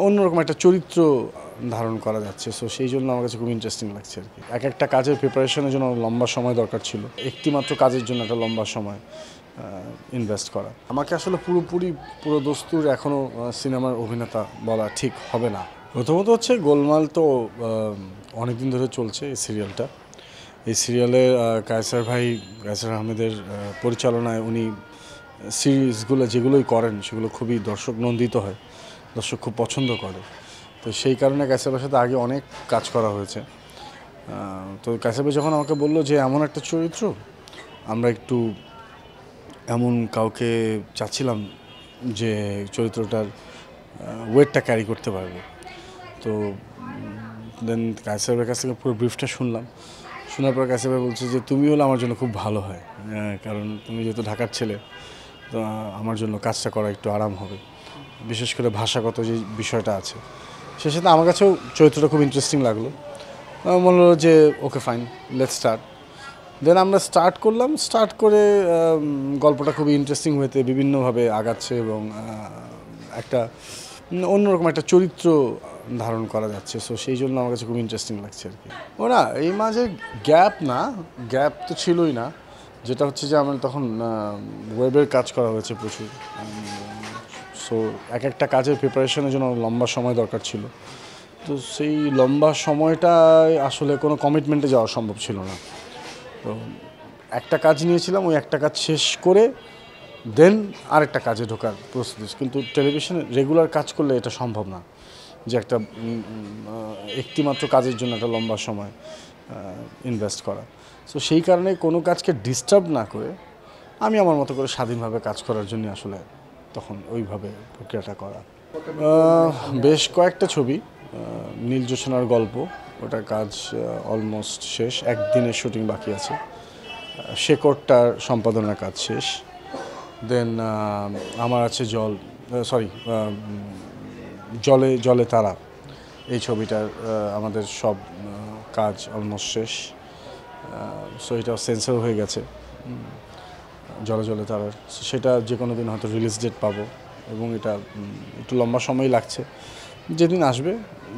অন্যরকম একটা চরিত্র ধারণ করা যাচ্ছে। সো সেই জন্য আমার কাছে খুব ইন্টারেস্টিং লাগছে আর কি। একটা কাজের প্রিপারেশনের জন্য লম্বা সময় দরকার ছিল, একটিমাত্র কাজের জন্য একটা লম্বা সময় ইনভেস্ট করা। আমাকে আসলে পুরো দস্তুর এখনও সিনেমার অভিনেতা বলা ঠিক হবে না। প্রথমত হচ্ছে গোলমাল তো অনেক দিন ধরে চলছে এই সিরিয়ালটা। এই সিরিয়ালে কায়সার আহমেদের পরিচালনায় উনি সিরিজগুলো যেগুলোই করেন সেগুলো খুবই দর্শক নন্দিত হয়, দর্শক খুব পছন্দ করে। তো সেই কারণে কায়সার ভাইয়ের সাথে আগে অনেক কাজ করা হয়েছে। তো কায়সার ভাই যখন আমাকে বললো যে এমন একটা চরিত্র, আমরা একটু এমন কাউকে চাচ্ছিলাম যে চরিত্রটার ওয়েটটা ক্যারি করতে পারবে। তো দেন কায়সার ভাইয়ের কাছ থেকে পুরো ব্রিফটা শুনলাম। শোনার পর কায়সার ভাই বলছে যে তুমি হলে আমার জন্য খুব ভালো হয়, কারণ তুমি যেহেতু ঢাকার ছেলে, তো আমার জন্য কাজটা করা একটু আরাম হবে, বিশেষ করে ভাষাগত যে বিষয়টা আছে। সে সাথে আমার কাছেও চরিত্রটা খুব ইন্টারেস্টিং লাগলো। মনে হলো যে ওকে ফাইন, লেটস স্টার্ট। দেন আমরা স্টার্ট করলাম। স্টার্ট করে গল্পটা খুবই ইন্টারেস্টিং হতে বিভিন্নভাবে আগাচ্ছে এবং একটা অন্যরকম একটা চরিত্র ধারণ করা যাচ্ছে। সো সেই জন্য আমার কাছে খুব ইন্টারেস্টিং লাগছে আর কি। ওরা এই মাঝে গ্যাপ তো ছিলই না, যেটা হচ্ছে যে আমার তখন ওয়েবের কাজ করা হয়েছে প্রচুর। সো একটা কাজের প্রিপারেশনের জন্য লম্বা সময় দরকার ছিল। তো সেই লম্বা সময়টায় আসলে কোনো কমিটমেন্টে যাওয়া সম্ভব ছিল না। তো একটা কাজ নিয়েছিলাম, ওই একটা কাজ শেষ করে দেন আরেকটা কাজে ঢোকার প্রস্তুতি। কিন্তু টেলিভিশনে রেগুলার কাজ করলে এটা সম্ভব না, যে একটা একটিমাত্র কাজের জন্য একটা লম্বা সময় ইনভেস্ট করা। সো সেই কারণে কোনো কাজকে ডিস্টার্ব না করে আমি আমার মতো করে স্বাধীনভাবে কাজ করার জন্য আসলে তখন ওইভাবে প্রক্রিয়াটা করা। বেশ কয়েকটা ছবি, নীল জোছনার গল্প, ওটার কাজ অলমোস্ট শেষ, একদিনের শুটিং বাকি আছে। শেকড়টার সম্পাদনার কাজ শেষ। দেন আমার আছে জলে জলে তারা, এই ছবিটার আমাদের সব কাজ অলমোস্ট শেষ। সো এটা সেন্সর হয়ে গেছে জলে জলে তারার। সেটা যে কোনো দিন হয়তো রিলিজ ডেট পাবো এবং এটা একটু লম্বা সময় লাগছে, যেদিন আসবে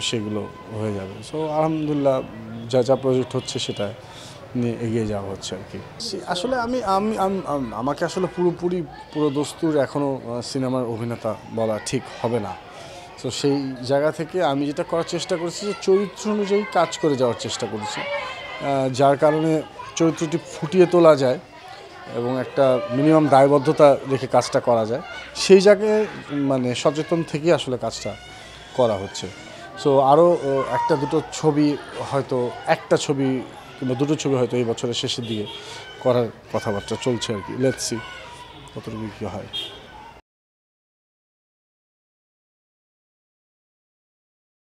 সেগুলো হয়ে যাবে। সো আলহামদুলিল্লাহ যা প্রজেক্ট হচ্ছে সেটা নিয়ে এগিয়ে যাওয়া হচ্ছে আর কি। আসলে আমাকে আসলে পুরো দস্তুর এখনও সিনেমার অভিনেতা বলা ঠিক হবে না। তো সেই জায়গা থেকে আমি যেটা করার চেষ্টা করেছি যে চরিত্র অনুযায়ী কাজ করে যাওয়ার চেষ্টা করেছি, যার কারণে চরিত্রটি ফুটিয়ে তোলা যায় এবং একটা মিনিমাম দায়বদ্ধতা রেখে কাজটা করা যায়। সেই জায়গায় মানে সচেতন থেকেই আসলে কাজটা করা হচ্ছে। সো আরও একটা ছবি কিংবা দুটো ছবি হয়তো এই বছরের শেষের দিকে করার কথাবার্তা চলছে আর কি। লেটস সি কতটুকু কী হয়।